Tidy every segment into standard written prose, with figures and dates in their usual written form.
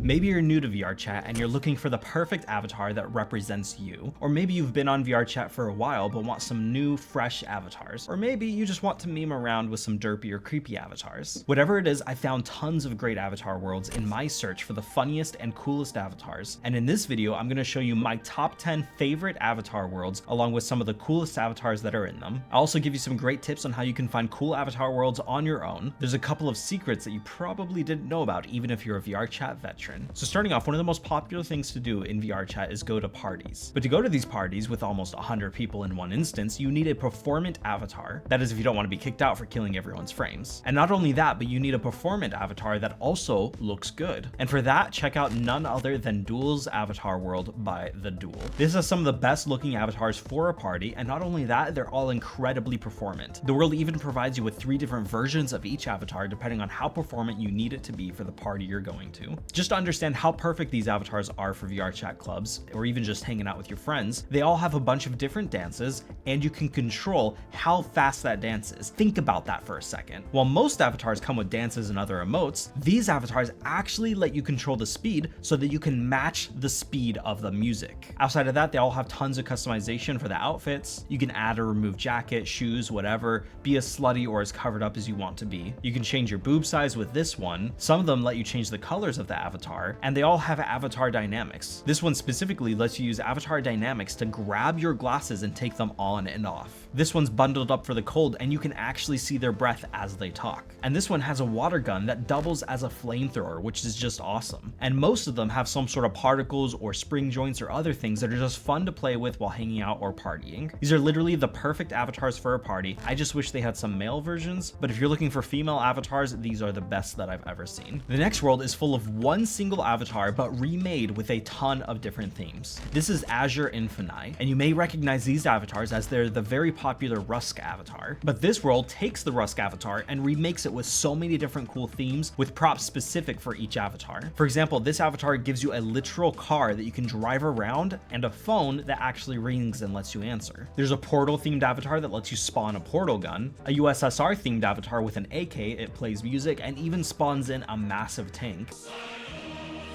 Maybe you're new to VRChat and you're looking for the perfect avatar that represents you. Or maybe you've been on VRChat for a while but want some new, fresh avatars. Or maybe you just want to meme around with some derpy or creepy avatars. Whatever it is, I found tons of great avatar worlds in my search for the funniest and coolest avatars. And in this video, I'm going to show you my top 10 favorite avatar worlds along with some of the coolest avatars that are in them. I'll also give you some great tips on how you can find cool avatar worlds on your own. There's a couple of secrets that you probably didn't know about even if you're a VRChat veteran. So starting off, one of the most popular things to do in VRChat is go to parties. But to go to these parties with almost 100 people in one instance, you need a performant avatar. That is if you don't want to be kicked out for killing everyone's frames. And not only that, but you need a performant avatar that also looks good. And for that, check out none other than Dulle's avatar world by the Dulle. This has some of the best looking avatars for a party, and not only that, they're all incredibly performant. The world even provides you with 3 different versions of each avatar depending on how performant you need it to be for the party you're going to. Just to understand how perfect these avatars are for VRChat clubs, or even just hanging out with your friends, they all have a bunch of different dances, and you can control how fast that dance is. Think about that for a second. While most avatars come with dances and other emotes, these avatars actually let you control the speed so that you can match the speed of the music. Outside of that, they all have tons of customization for the outfits. You can add or remove jacket, shoes, whatever, be as slutty or as covered up as you want to be. You can change your boob size with this one. Some of them let you change the colors of the avatar, and they all have avatar dynamics. This one specifically lets you use avatar dynamics to grab your glasses and take them on and off. This one's bundled up for the cold, and you can actually see their breath as they talk. And this one has a water gun that doubles as a flamethrower, which is just awesome. And most of them have some sort of particles or spring joints or other things that are just fun to play with while hanging out or partying. These are literally the perfect avatars for a party. I just wish they had some male versions, but if you're looking for female avatars, these are the best that I've ever seen. The next world is full of one single avatar, but remade with a ton of different themes. This is Azur Infini, and you may recognize these avatars as they're the very popular Rusk avatar. But this world takes the Rusk avatar and remakes it with so many different cool themes with props specific for each avatar. For example, this avatar gives you a literal car that you can drive around and a phone that actually rings and lets you answer. There's a portal themed avatar that lets you spawn a portal gun, a USSR themed avatar with an AK, it plays music and even spawns in a massive tank.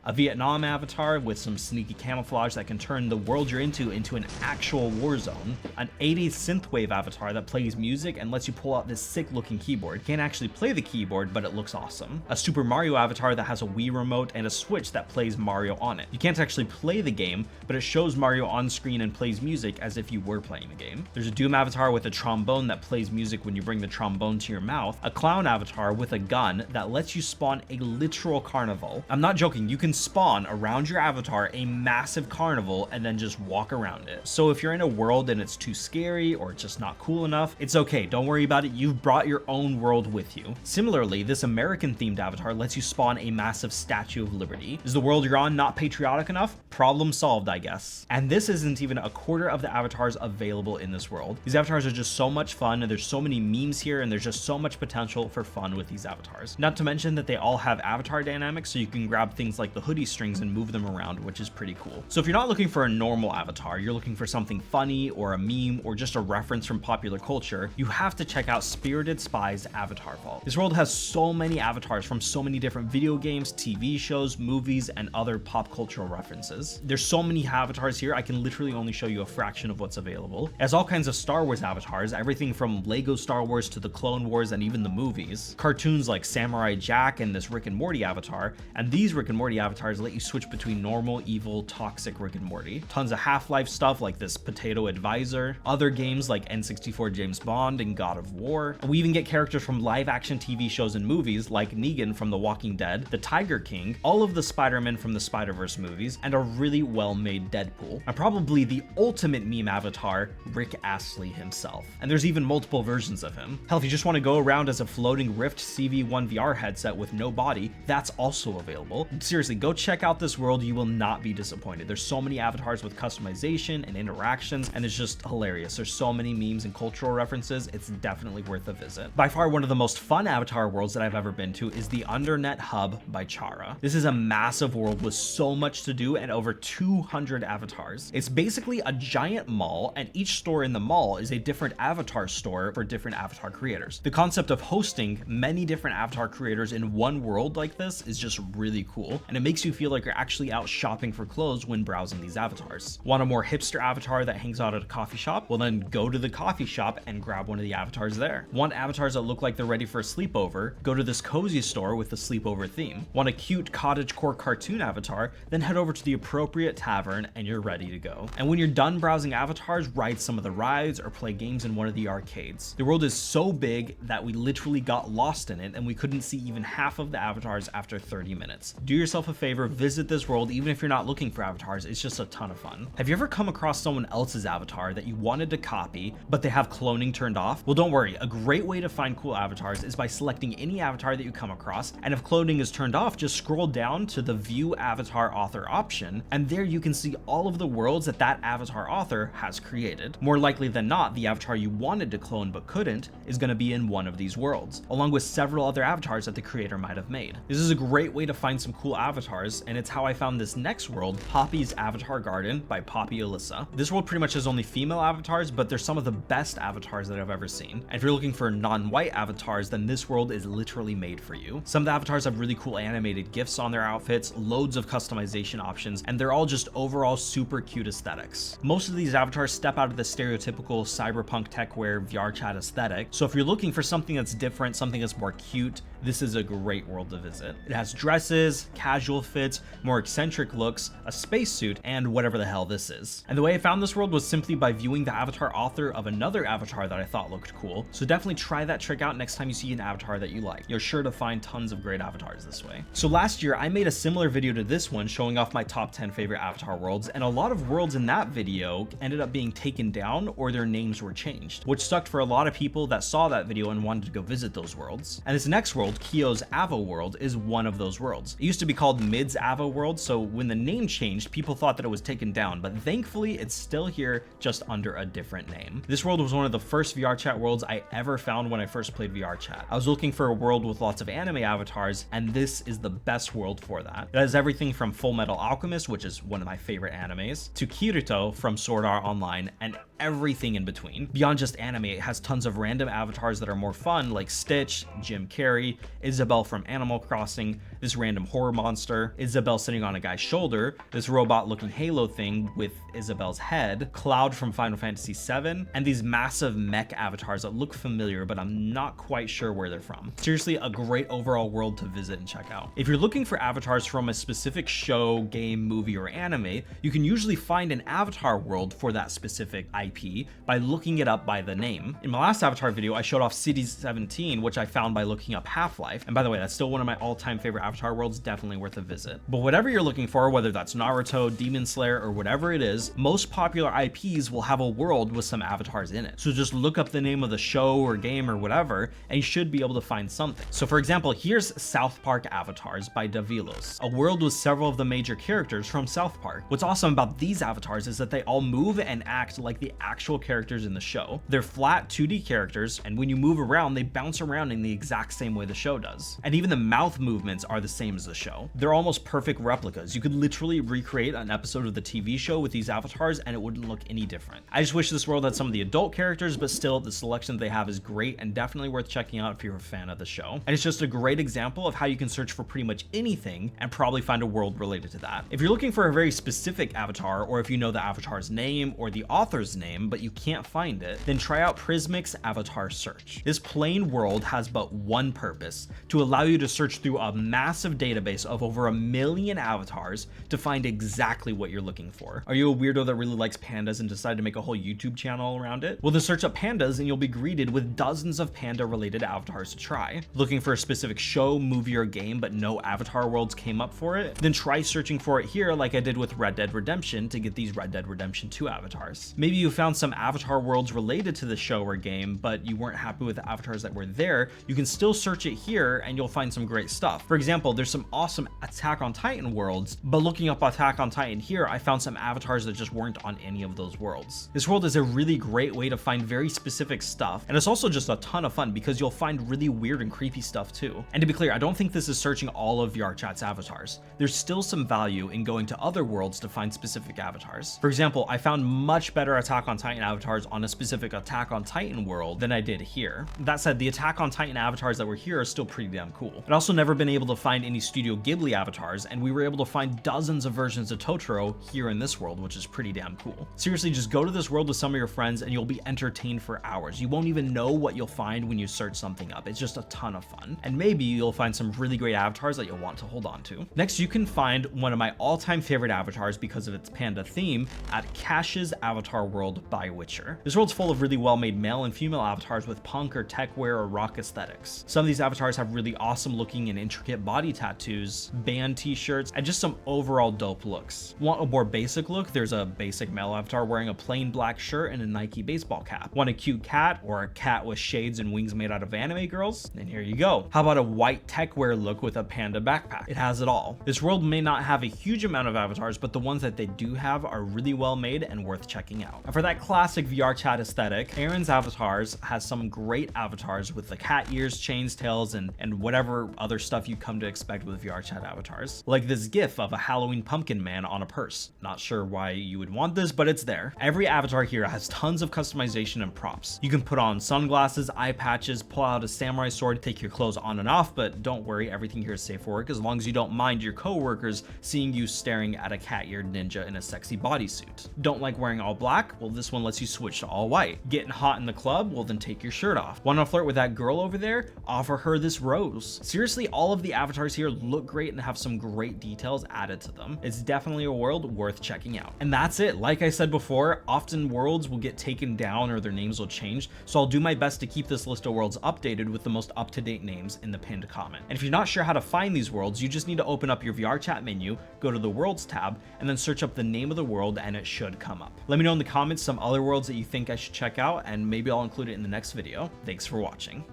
A Vietnam avatar with some sneaky camouflage that can turn the world you're into an actual war zone. An 80s synthwave avatar that plays music and lets you pull out this sick looking keyboard. Can't actually play the keyboard, but it looks awesome. A Super Mario avatar that has a Wii remote and a Switch that plays Mario on it. You can't actually play the game, but it shows Mario on screen and plays music as if you were playing the game. There's a Doom avatar with a trombone that plays music when you bring the trombone to your mouth. A clown avatar with a gun that lets you spawn a literal carnival. I'm not joking, you can spawn around your avatar a massive carnival and then just walk around it. So if you're in a world and it's too scary or just not cool enough, it's okay, don't worry about it, you've brought your own world with you. Similarly, this American themed avatar lets you spawn a massive Statue of Liberty. Is the world you're on not patriotic enough? Problem solved, I guess. And this isn't even a quarter of the avatars available in this world. These avatars are just so much fun, and there's so many memes here, and there's just so much potential for fun with these avatars. Not to mention that they all have avatar dynamics, so you can grab things like the hoodie strings and move them around, which is pretty cool. So if you're not looking for a normal avatar, you're looking for something funny or a meme or just a reference from popular culture, you have to check out Spiritedspy's Avatar Vault. This world has so many avatars from so many different video games, TV shows, movies, and other pop cultural references. There's so many avatars here, I can literally only show you a fraction of what's available. It has all kinds of Star Wars avatars, everything from Lego Star Wars to the Clone Wars and even the movies. Cartoons like Samurai Jack and this Rick and Morty avatar, and these Rick and Morty avatars let you switch between normal, evil, toxic Rick and Morty. Tons of Half-Life stuff like this Potato Advisor, other games like N64 James Bond and God of War, and we even get characters from live-action TV shows and movies like Negan from The Walking Dead, the Tiger King, all of the Spider-Man from the Spider-Verse movies, and a really well-made Deadpool, and probably the ultimate meme avatar, Rick Astley himself. And there's even multiple versions of him. Hell, if you just want to go around as a floating Rift CV1 VR headset with no body, that's also available. Seriously, go check out this world, you will not be disappointed. There's so many avatars with customization and interactions, and it's just hilarious. There's so many memes and cultural references, it's definitely worth a visit. By far, one of the most fun avatar worlds that I've ever been to is the Undernet HUB by Chara. This is a massive world with so much to do and over 200 avatars. It's basically a giant mall, and each store in the mall is a different avatar store for different avatar creators. The concept of hosting many different avatar creators in one world like this is just really cool, and it makes you feel like you're actually out shopping for clothes when browsing these avatars. Want a more hipster avatar that hangs out at a coffee shop? Well, then go to the coffee shop and grab one of the avatars there. Want avatars that look like they're ready for a sleepover? Go to this cozy store with the sleepover theme. Want a cute cottagecore cartoon avatar? Then head over to the appropriate tavern and you're ready to go. And when you're done browsing avatars, ride some of the rides or play games in one of the arcades. The world is so big that we literally got lost in it and we couldn't see even half of the avatars after 30 minutes. Do yourself a favor, visit this world even if you're not looking for avatars. It's just a ton of fun. Have you ever come across someone else's avatar that you wanted to copy, but they have cloning turned off? Well, don't worry. A great way to find cool avatars is by selecting any avatar that you come across, and if cloning is turned off, just scroll down to the View Avatar Author option, and there you can see all of the worlds that that avatar author has created. More likely than not, the avatar you wanted to clone but couldn't is going to be in one of these worlds, along with several other avatars that the creator might have made. This is a great way to find some cool avatars, and it's how I found this next world, Poppy's Avatar Garden by Poppy Alyssa. This world pretty much has only female avatars, but they're some of the best avatars that I've ever seen. And if you're looking for non-white avatars, then this world is literally made for you. Some of the avatars have really cool animated GIFs on their outfits, loads of customization options, and they're all just overall super cute aesthetics. Most of these avatars step out of the stereotypical cyberpunk techwear VRChat aesthetic, so if you're looking for something that's different, something that's more cute, this is a great world to visit. It has dresses, casual fits, more eccentric looks, a spacesuit, and whatever the hell this is. And the way I found this world was simply by viewing the avatar author of another avatar that I thought looked cool, so definitely try that trick out next time you see an avatar that you like. You're sure to find tons of great avatars this way. So last year, I made a similar video to this one showing off my top 10 favorite avatar worlds, and a lot of worlds in that video ended up being taken down or their names were changed, which sucked for a lot of people that saw that video and wanted to go visit those worlds. And this next world, Kyo's Ava World, is one of those worlds. It used to be called Mid's Ava World, so when the name changed, people thought that it was taken down, but thankfully it's still here, just under a different name. This world was one of the first VRChat worlds I ever found when I first played VRChat. I was looking for a world with lots of anime avatars, and this is the best world for that. It has everything from Full Metal Alchemist, which is one of my favorite animes, to Kirito from Sword Art Online, and everything in between. Beyond just anime, it has tons of random avatars that are more fun, like Stitch, Jim Carrey, Isabelle from Animal Crossing, this random horror monster, Isabelle sitting on a guy's shoulder, this robot looking Halo thing with Isabelle's head, Cloud from Final Fantasy VII, and these massive mech avatars that look familiar, but I'm not quite sure where they're from. Seriously, a great overall world to visit and check out. If you're looking for avatars from a specific show, game, movie, or anime, you can usually find an avatar world for that specific IP by looking it up by the name. In my last avatar video, I showed off Cities 17, which I found by looking up Half-Life, and by the way, that's still one of my all-time favorite avatar worlds, definitely worth a visit. But whatever you're looking for, whether that's Naruto, Demon Slayer, or whatever it is, most popular IPs will have a world with some avatars in it. So just look up the name of the show or game or whatever, and you should be able to find something. So for example, here's South Park Avatars by Davilos, a world with several of the major characters from South Park. What's awesome about these avatars is that they all move and act like the actual characters in the show. They're flat 2D characters, and when you move around, they bounce around in the exact same way the show does. And even the mouth movements are the same as the show. They're almost perfect replicas. You could literally recreate an episode of the TV show with these avatars and it wouldn't look any different. I just wish this world had some of the adult characters, but still the selection they have is great and definitely worth checking out if you're a fan of the show. And it's just a great example of how you can search for pretty much anything and probably find a world related to that. If you're looking for a very specific avatar, or if you know the avatar's name or the author's name, but you can't find it, then try out Prismic's Avatar Search. This plain world has but one purpose: to allow you to search through a massive database of over 1 million avatars to find exactly what you're looking for. Are you a weirdo that really likes pandas and decided to make a whole YouTube channel around it? Well, then search up pandas and you'll be greeted with dozens of panda related avatars to try. Looking for a specific show, movie, or game, but no avatar worlds came up for it? Then try searching for it here like I did with Red Dead Redemption to get these Red Dead Redemption 2 avatars. Maybe you found some avatar worlds related to the show or game, but you weren't happy with the avatars that were there. You can still search it here and you'll find some great stuff. For example, there's some awesome Attack on Titan worlds, but looking up Attack on Titan here, I found some avatars that just weren't on any of those worlds. This world is a really great way to find very specific stuff, and it's also just a ton of fun because you'll find really weird and creepy stuff too. And to be clear, I don't think this is searching all of VRChat's avatars. There's still some value in going to other worlds to find specific avatars. For example, I found much better Attack on Titan avatars on a specific Attack on Titan world than I did here. That said, the Attack on Titan avatars that were here are still pretty damn cool. I've also never been able to find find any Studio Ghibli avatars, and we were able to find dozens of versions of Totoro here in this world, which is pretty damn cool. Seriously, just go to this world with some of your friends and you'll be entertained for hours. You won't even know what you'll find when you search something up. It's just a ton of fun. And maybe you'll find some really great avatars that you'll want to hold on to. Next, you can find one of my all-time favorite avatars because of its panda theme at Cash's Avatar World by Witcher. This world's full of really well-made male and female avatars with punk or tech wear or rock aesthetics. Some of these avatars have really awesome looking and intricate body tattoos, band t-shirts, and just some overall dope looks. Want a more basic look? There's a basic male avatar wearing a plain black shirt and a Nike baseball cap. Want a cute cat or a cat with shades and wings made out of anime girls? Then here you go. How about a white tech wear look with a panda backpack? It has it all. This world may not have a huge amount of avatars, but the ones that they do have are really well made and worth checking out. And for that classic VRChat aesthetic, Aeryn's avatars has some great avatars with the cat ears, chains, tails, and whatever other stuff you come to expect with VRChat avatars. Like this gif of a Halloween pumpkin man on a purse. Not sure why you would want this, but it's there. Every avatar here has tons of customization and props. You can put on sunglasses, eye patches, pull out a samurai sword, take your clothes on and off, but don't worry, everything here is safe for work as long as you don't mind your coworkers seeing you staring at a cat-eared ninja in a sexy bodysuit. Don't like wearing all black? Well, this one lets you switch to all white. Getting hot in the club? Well, then take your shirt off. Want to flirt with that girl over there? Offer her this rose. Seriously, all of the avatars here look great and have some great details added to them. It's definitely a world worth checking out. And that's it. Like I said before, often worlds will get taken down or their names will change, so I'll do my best to keep this list of worlds updated with the most up-to-date names in the pinned comment. And if you're not sure how to find these worlds, you just need to open up your VRChat menu, go to the Worlds tab, and then search up the name of the world and it should come up. Let me know in the comments some other worlds that you think I should check out, and maybe I'll include it in the next video. Thanks for watching.